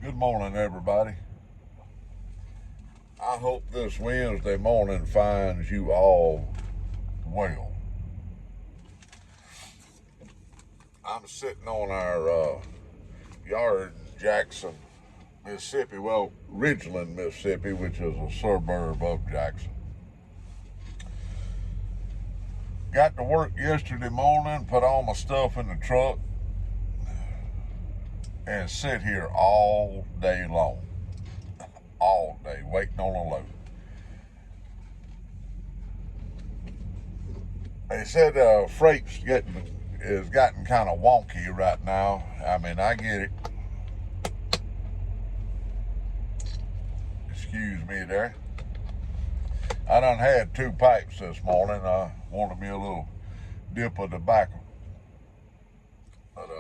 Good morning, everybody. I hope this Wednesday morning finds you all well. I'm sitting on our yard in Jackson, Mississippi. Well, Ridgeland, Mississippi, which is a suburb of Jackson. Got to work yesterday morning, put all my stuff in the truck, and sit here all day long. All day, waiting on a load. They said freight's is gotten kind of wonky right now. I mean, I get it. Excuse me there. I done had 2 pipes this morning. I wanted me a little dip of tobacco. But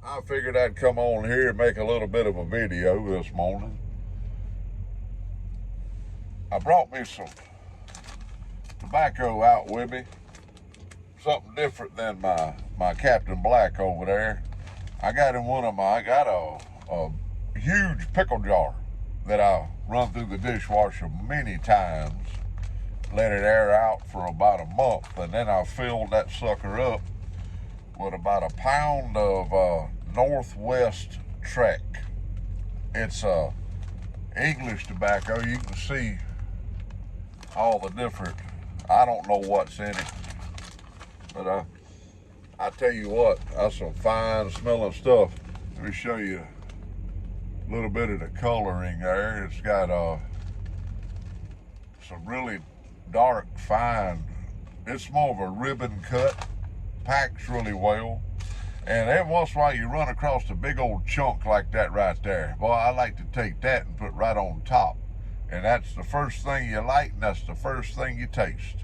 I figured I'd come on here and make a little bit of a video this morning. I brought me some tobacco out with me. Something different than my Captain Black over there. I got a huge pickle jar that I run through the dishwasher many times, let it air out for about a month, and then I filled that sucker up with about a pound of Northwest Trek. It's English tobacco. You can see all the different, I don't know what's in it, but I tell you what, that's some fine smelling stuff. Let me show you a little bit of the coloring there. It's got some really dark, fine, it's more of a ribbon cut, packs really well. And every once in a while you run across a big old chunk like that right there. Boy, I like to take that and put right on top. And that's the first thing you light, and that's the first thing you taste.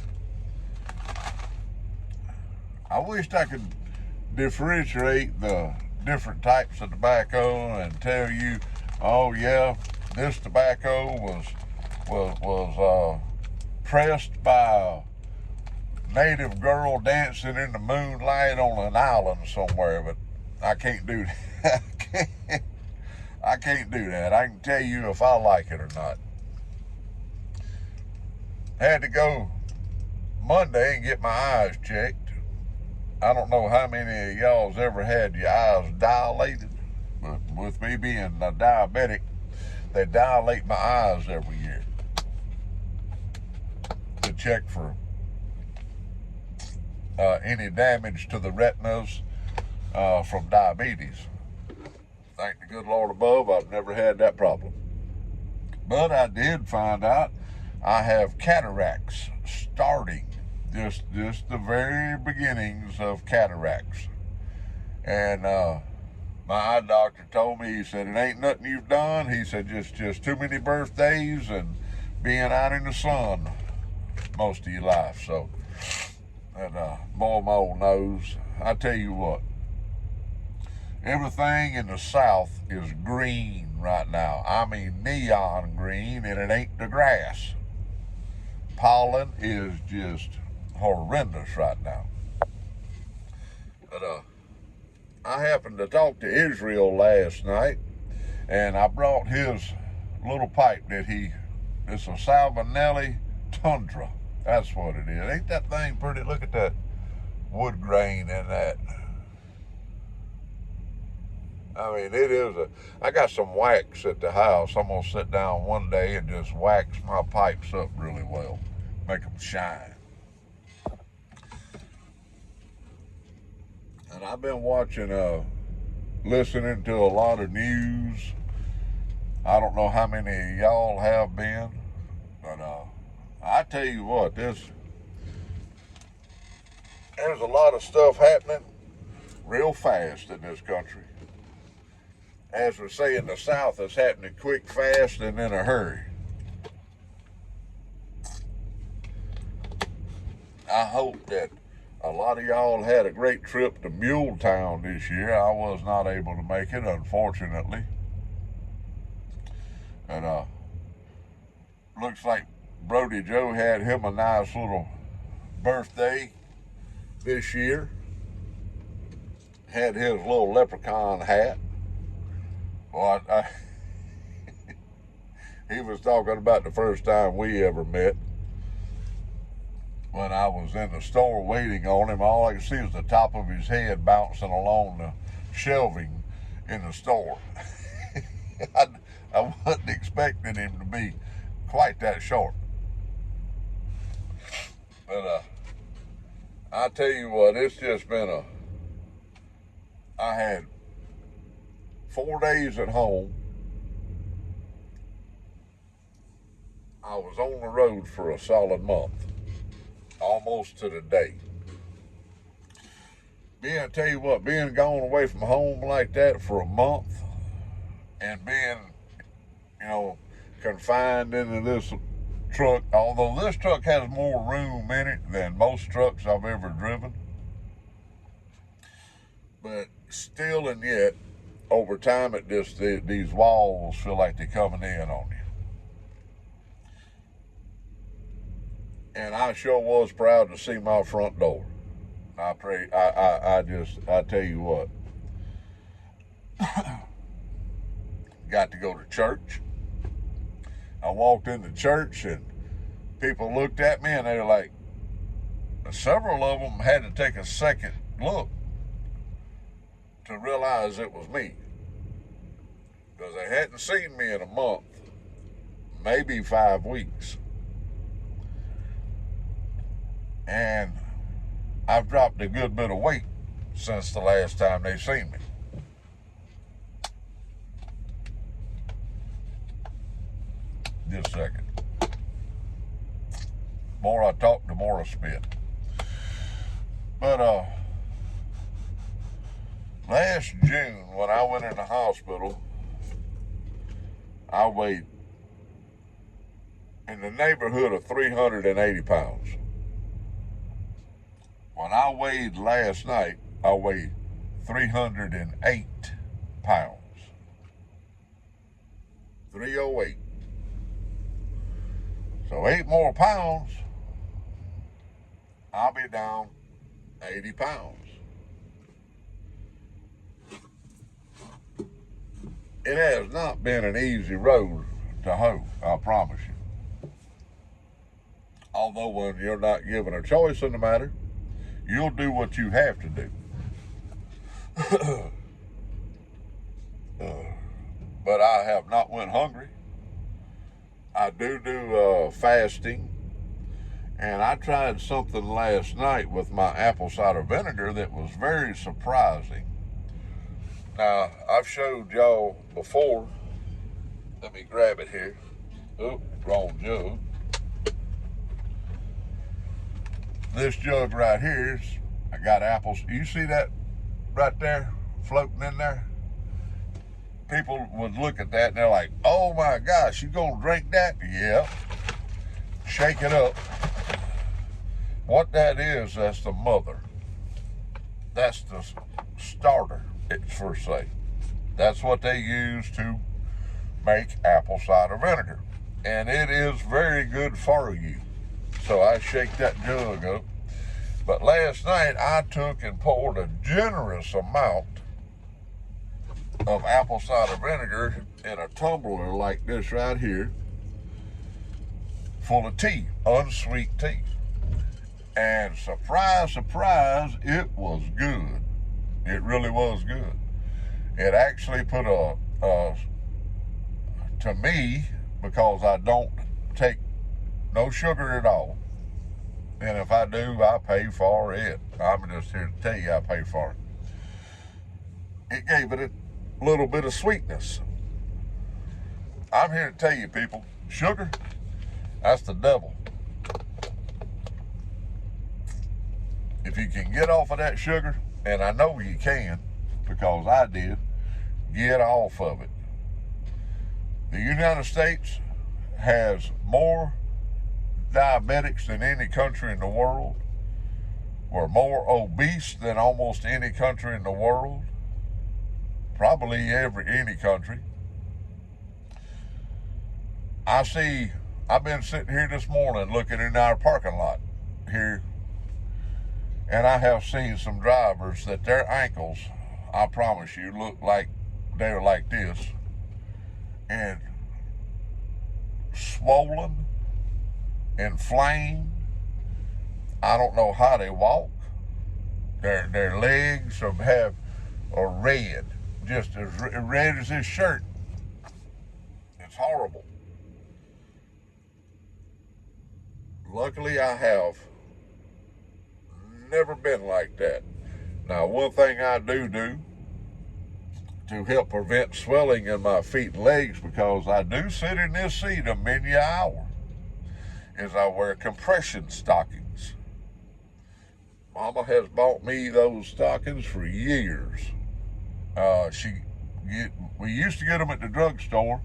I wished I could differentiate the different types of tobacco and tell you, oh yeah, this tobacco was pressed by a native girl dancing in the moonlight on an island somewhere, but I can't do that. I can't do that. I can tell you if I like it or not. Had to go Monday and get my eyes checked. I don't know how many of y'all's ever had your eyes dilated, but with me being a diabetic, they dilate my eyes every year to check for any damage to the retinas from diabetes. Thank the good Lord above, I've never had that problem. But I did find out I have cataracts starting, just the very beginnings of cataracts. And my eye doctor told me, he said, it ain't nothing you've done. He said, just too many birthdays and being out in the sun most of your life. So, and boy, my old nose, I tell you what, everything in the South is green right now. I mean neon green, and it ain't the grass. Pollen is just horrendous right now. But I happened to talk to Israel last night, and I brought his little pipe that it's a Salvinelli Tundra. That's what it is. Ain't that thing pretty? Look at that wood grain in that. I mean, it is I got some wax at the house. I'm going to sit down one day and just wax my pipes up really well. Make them shine. And I've been watching, listening to a lot of news. I don't know how many of y'all have been, but I tell you what, there's a lot of stuff happening real fast in this country. As we say in the South, it's happening quick, fast, and in a hurry. I hope that a lot of y'all had a great trip to Muletown this year. I was not able to make it, unfortunately. And looks like Brody Joe had him a nice little birthday this year. Had his little leprechaun hat. Well, he was talking about the first time we ever met. When I was in the store waiting on him, all I could see was the top of his head bouncing along the shelving in the store. I wasn't expecting him to be quite that short. But I tell you what, it's just been I had 4 days at home. I was on the road for a solid month, almost to the day. Tell you what, being gone away from home like that for a month and being, confined into this truck, although this truck has more room in it than most trucks I've ever driven, but still and yet, over time, these walls feel like they're coming in on you. And I sure was proud to see my front door. I tell you what, got to go to church. I walked into church and people looked at me and they were like, several of them had to take a second look to realize it was me. Because they hadn't seen me in a month, maybe 5 weeks. And I've dropped a good bit of weight since the last time they seen me. Just a second. The more I talk, the more I spit. But last June, when I went in the hospital, I weighed in the neighborhood of 380 pounds. When I weighed last night, I weighed 308 pounds. 308. So 8 more pounds, I'll be down 80 pounds. It has not been an easy road to hoe, I promise you. Although when you're not given a choice in the matter, you'll do what you have to do. But I have not went hungry. I do fasting. And I tried something last night with my apple cider vinegar that was very surprising. Now, I've showed y'all before. Let me grab it here. Oh, wrong jug. This jug right here, I got apples. You see that right there floating in there? People would look at that and they're like, oh my gosh, you gonna drink that? Yeah. Shake it up. What that is, that's the mother. That's the starter, it's for say. That's what they use to make apple cider vinegar. And it is very good for you. So I shake that jug up. But last night I took and poured a generous amount of apple cider vinegar in a tumbler like this right here, full of tea, unsweet tea. And surprise, surprise, it was good. It really was good. It actually put to me, because I don't take no sugar at all, and if I do, I pay for it. I'm just here to tell you I pay for it. It gave it a little bit of sweetness. I'm here to tell you, people, sugar, that's the devil. If you can get off of that sugar, and I know you can, because I did, get off of it. The United States has more diabetics than any country in the world. We're more obese than almost any country in the world. Probably any country. I've been sitting here this morning looking in our parking lot here, and I have seen some drivers that their ankles, I promise you, look like they're like this and swollen, inflamed. I don't know how they walk. Their legs are red, just as red as his shirt. It's horrible. Luckily, I have never been like that. Now, one thing I do to help prevent swelling in my feet and legs, because I do sit in this seat a many hour, is I wear compression stockings. Mama has bought me those stockings for years. We used to get them at the drugstore,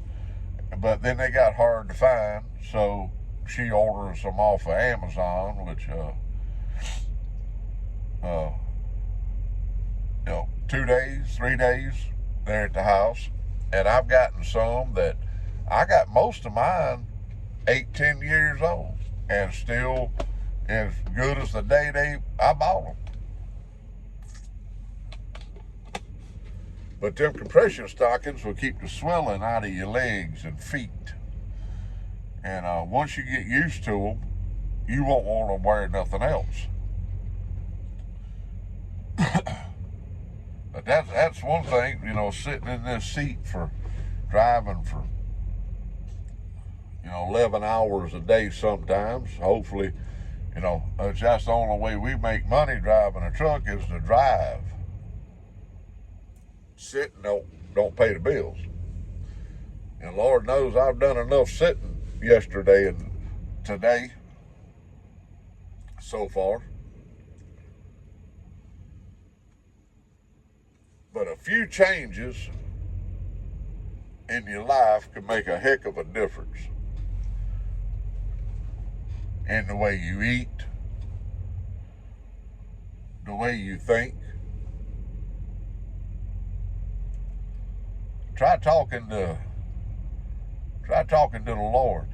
but then they got hard to find, so she orders them off of Amazon, which 2 days, 3 days, they're at the house. And I've gotten some that I got most of mine 8-10 years old and still as good as the day I bought them. But them compression stockings will keep the swelling out of your legs and feet. And once you get used to them, you won't want to wear nothing else. But that's one thing, sitting in this seat for driving for 11 hours a day sometimes. Hopefully, it's just the only way we make money driving a truck is to drive. Sitting don't pay the bills. And Lord knows I've done enough sitting yesterday and today so far. But a few changes in your life can make a heck of a difference in the way you eat, the way you think. Try talking to the Lord.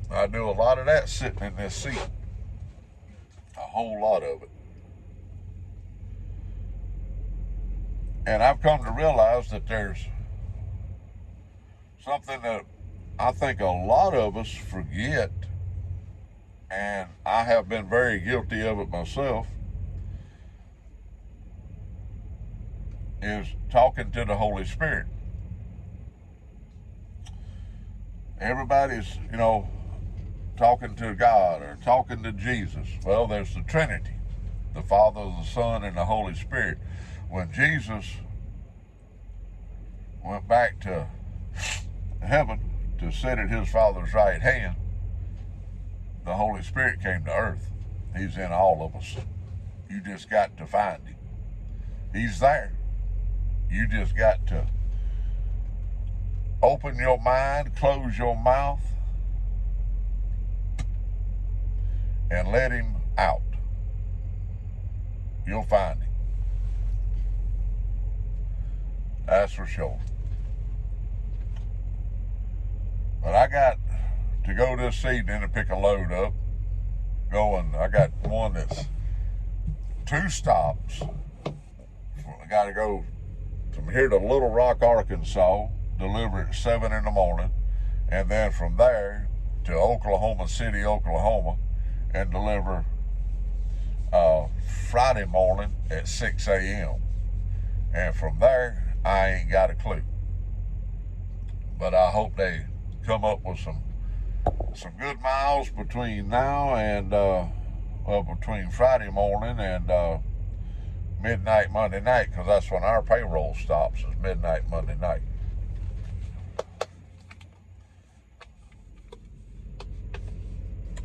I do a lot of that sitting in this seat. A whole lot of it. And I've come to realize that there's something that I think a lot of us forget, and I have been very guilty of it myself, is talking to the Holy Spirit. Everybody's, talking to God or talking to Jesus. Well, there's the Trinity, the Father, the Son, and the Holy Spirit. When Jesus went back to heaven to sit at his Father's right hand, the Holy Spirit came to earth. He's in all of us. You just got to find him. He's there. You just got to open your mind, close your mouth, and let him out. You'll find him. That's for sure. But I got to go this evening to pick a load up. I got one that's 2 stops. I got to go from here to Little Rock, Arkansas, deliver at 7 in the morning, and then from there to Oklahoma City, Oklahoma, and deliver Friday morning at 6 a.m. And from there, I ain't got a clue. But I hope they come up with some good miles between now and between Friday morning and midnight Monday night, because that's when our payroll stops, is midnight Monday night.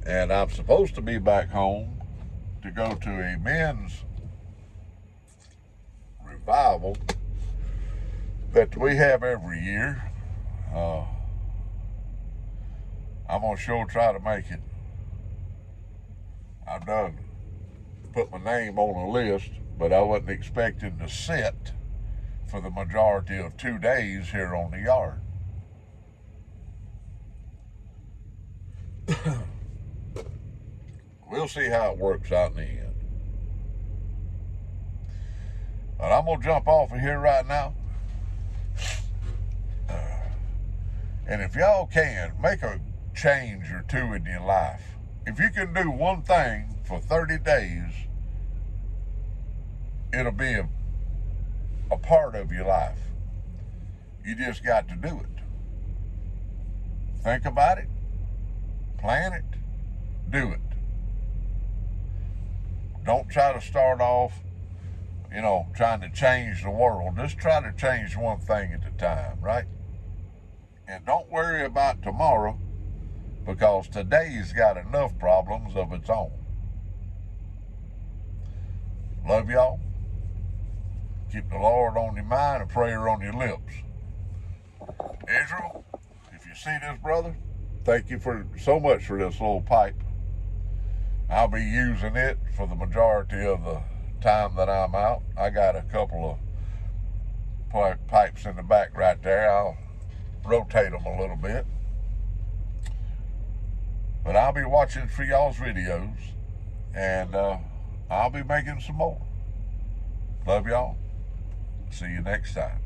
And I'm supposed to be back home to go to a men's revival that we have every year. I'm gonna sure try to make it. I've done put my name on a list, but I wasn't expecting to sit for the majority of 2 days here on the yard. We'll see how it works out in the end. But I'm gonna jump off of here right now. And if y'all can, make a change or two in your life. If you can do one thing for 30 days, it'll be a part of your life. You just got to do it. Think about it, plan it, do it. Don't try to start off, trying to change the world. Just try to change one thing at a time, right? And don't worry about tomorrow, because today's got enough problems of its own. Love y'all. Keep the Lord on your mind, a prayer on your lips. Israel, if you see this, brother, thank you so much for this little pipe. I'll be using it for the majority of the time that I'm out. I got a couple of pipes in the back right there. I'll rotate them a little bit. But I'll be watching for y'all's videos, and I'll be making some more. Love y'all. See you next time.